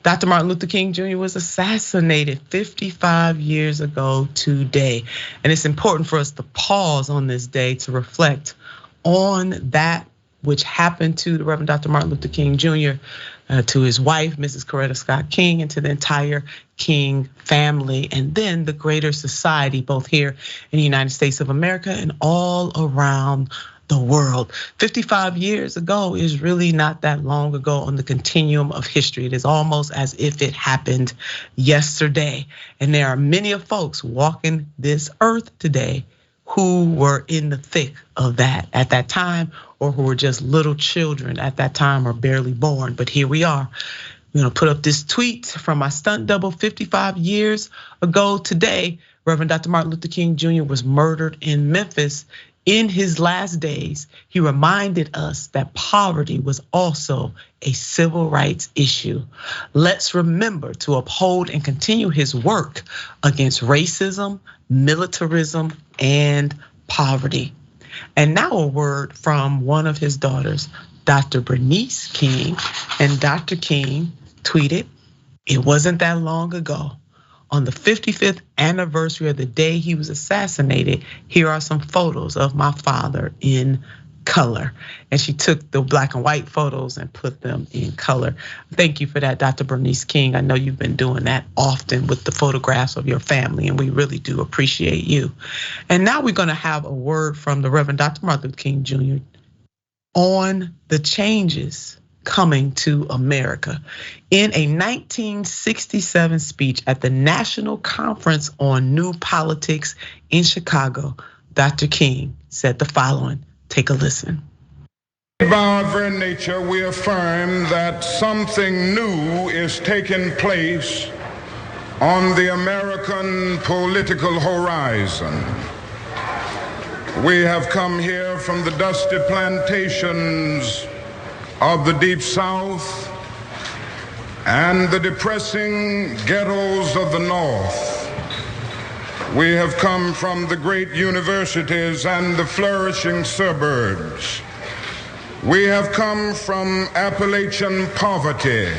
Dr. Martin Luther King Jr. was assassinated 55 years ago today. And it's important for us to pause on this day to reflect on that which happened to the Reverend Dr. Martin Luther King Jr., to his wife, Mrs. Coretta Scott King, and to the entire King family, and then the greater society, both here in the United States of America and all around the world. 55 years ago is really not that long ago on the continuum of history. It is almost as if it happened yesterday. And there are many of folks walking this earth today who were in the thick of that at that time, or who were just little children at that time or barely born. But here we are. We're gonna put up this tweet from my stunt double 55 years ago today. Reverend Dr. Martin Luther King Jr. was murdered in Memphis. In his last days, he reminded us that poverty was also a civil rights issue. Let's remember to uphold and continue his work against racism, militarism, and poverty. And now a word from one of his daughters, Dr. Bernice King. And Dr. King tweeted, "It wasn't that long ago. On the 55th anniversary of the day he was assassinated, here are some photos of my father in color." And she took the black and white photos and put them in color. Thank you for that, Dr. Bernice King. I know you've been doing that often with the photographs of your family, and we really do appreciate you. And now we're gonna have a word from the Reverend Dr. Martin Luther King Jr. on the changes coming to America. In a 1967 speech at the National Conference on New Politics in Chicago, Dr. King said the following. Take a listen. By our very nature, we affirm that something new is taking place on the American political horizon. We have come here from the dusty plantations of the Deep South and the depressing ghettos of the North. We have come from the great universities and the flourishing suburbs. We have come from Appalachian poverty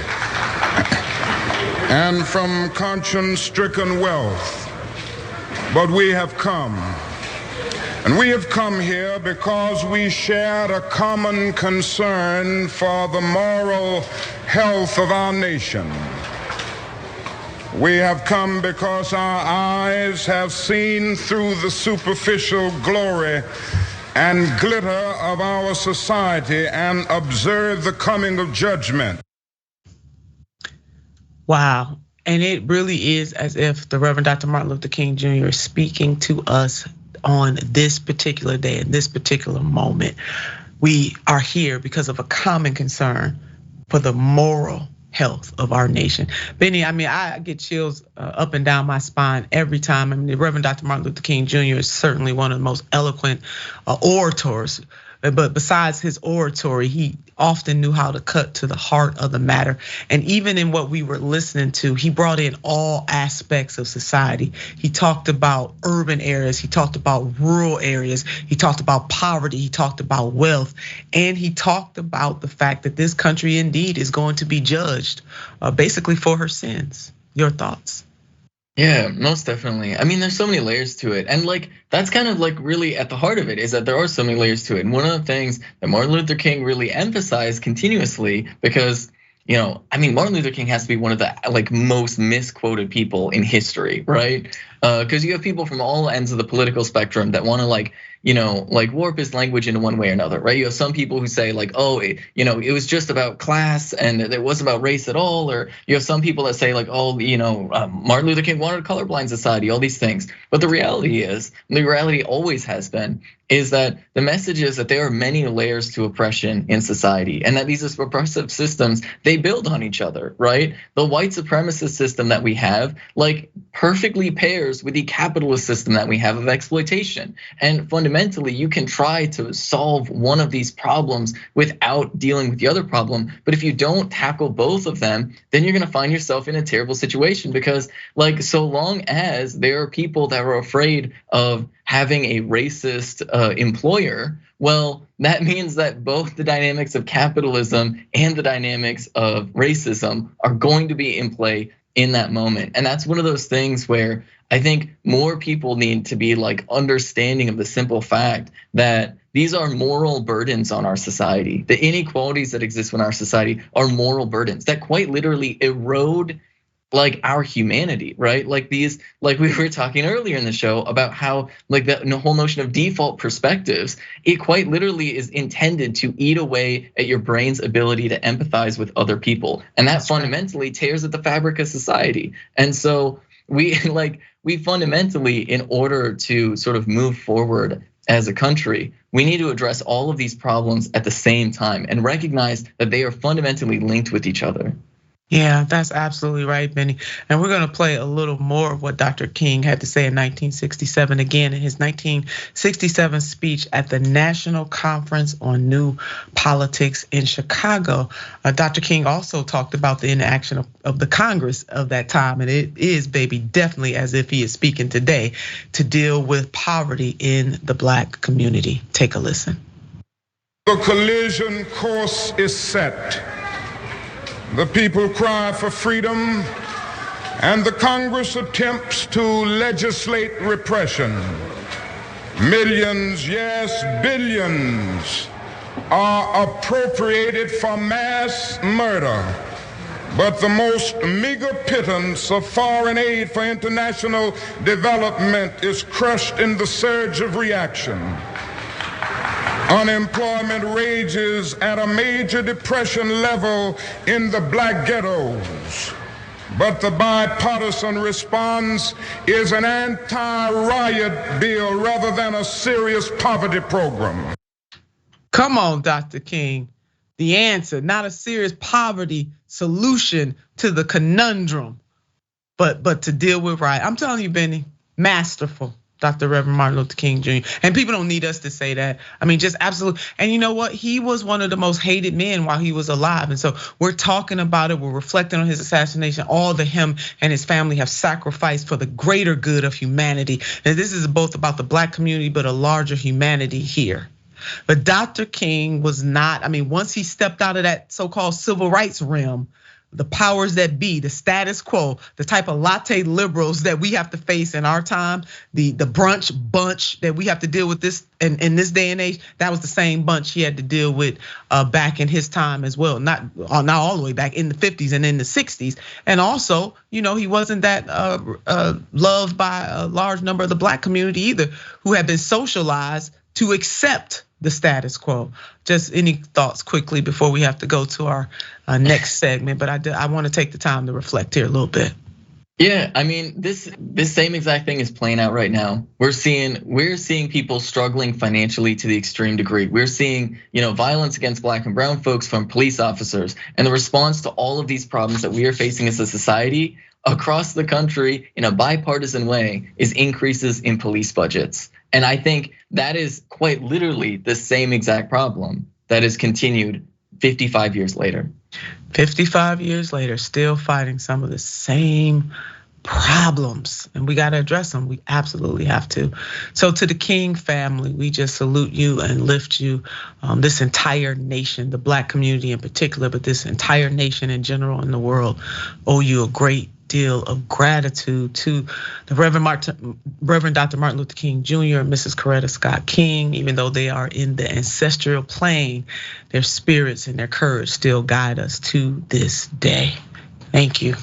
and from conscience-stricken wealth. But we have come. And we have come here because we shared a common concern for the moral health of our nation. We have come because our eyes have seen through the superficial glory and glitter of our society and observed the coming of judgment. Wow. And it really is as if the Reverend Dr. Martin Luther King Jr. is speaking to us on this particular day, in this particular moment. We are here because of a common concern for the moral health of our nation. Bennie, I mean, I get chills up and down my spine every time. I mean, the Reverend Dr. Martin Luther King Jr. is certainly one of the most eloquent orators. But besides his oratory, he often knew how to cut to the heart of the matter. And even in what we were listening to, he brought in all aspects of society. He talked about urban areas, he talked about rural areas, he talked about poverty, he talked about wealth, and he talked about the fact that this country indeed is going to be judged basically for her sins. Your thoughts? Yeah, most definitely. I mean, there's so many layers to it. And like, that's kind of like really at the heart of it, is that there are so many layers to it. And one of the things that Martin Luther King really emphasized continuously, because, I mean, Martin Luther King has to be one of the like most misquoted people in history, right? Because you have people from all ends of the political spectrum that want to like warp his language in one way or another, right? You have some people who say like, oh, it was just about class and it wasn't about race at all. Or you have some people that say like, oh, Martin Luther King wanted a colorblind society, all these things. But the reality is, and the reality always has been, is that the message is that there are many layers to oppression in society, and that these oppressive systems, they build on each other, right? The white supremacist system that we have like perfectly pairs with the capitalist system that we have of exploitation. And fundamentally, you can try to solve one of these problems without dealing with the other problem. But if you don't tackle both of them, then you're gonna find yourself in a terrible situation, because like so long as there are people that are afraid of having a racist employer, Well, that means that both the dynamics of capitalism and the dynamics of racism are going to be in play in that moment. And that's one of those things where I think more people need to be like understanding of the simple fact that these are moral burdens on our society. The inequalities that exist in our society are moral burdens that quite literally erode like our humanity, right? Like we were talking earlier in the show about how like the whole notion of default perspectives, it quite literally is intended to eat away at your brain's ability to empathize with other people. And that fundamentally tears at the fabric of society. And so we fundamentally, in order to sort of move forward as a country, we need to address all of these problems at the same time and recognize that they are fundamentally linked with each other. Yeah, that's absolutely right, Benny. And we're gonna play a little more of what Dr. King had to say in 1967, again in his 1967 speech at the National Conference on New Politics in Chicago. Dr. King also talked about the inaction of the Congress of that time, and it is, baby, definitely as if he is speaking today to deal with poverty in the Black community. Take a listen. The collision course is set. The people cry for freedom, and the Congress attempts to legislate repression. Millions, yes, billions are appropriated for mass murder. But the most meager pittance of foreign aid for international development is crushed in the surge of reaction. Unemployment rages at a major depression level in the Black ghettos. But the bipartisan response is an anti-riot bill rather than a serious poverty program. Come on, Dr. King. The answer, not a serious poverty solution to the conundrum, but to deal with riot. I'm telling you, Benny, masterful. Dr. Reverend Martin Luther King Jr. And people don't need us to say that. I mean, just absolutely. And you know what? He was one of the most hated men while he was alive. And so we're talking about it. We're reflecting on his assassination, all that him and his family have sacrificed for the greater good of humanity. And this is both about the Black community, but a larger humanity here. But Dr. King was not, I mean, once he stepped out of that so-called civil rights realm, the powers that be, the status quo, the type of latte liberals that we have to face in our time, the brunch bunch that we have to deal with this in this day and age, that was the same bunch he had to deal with back in his time as well. Not all the way back in the 50s and in the 60s. And also, he wasn't that loved by a large number of the Black community either, who had been socialized to accept the status quo. Just any thoughts quickly before we have to go to our next segment, but I want to take the time to reflect here a little bit. Yeah, I mean, this same exact thing is playing out right now. We're seeing people struggling financially to the extreme degree. We're seeing, violence against Black and brown folks from police officers, and the response to all of these problems that we are facing as a society across the country in a bipartisan way is increases in police budgets. And I think that is quite literally the same exact problem that is continued 55 years later. 55 years later, still fighting some of the same problems, and we got to address them. We absolutely have to. So to the King family, we just salute you and lift you. This entire nation, the Black community in particular, but this entire nation in general in the world owe you a great deal of gratitude. To the Reverend Dr. Martin Luther King Jr. and Mrs. Coretta Scott King. Even though they are in the ancestral plane, their spirits and their courage still guide us to this day. Thank you.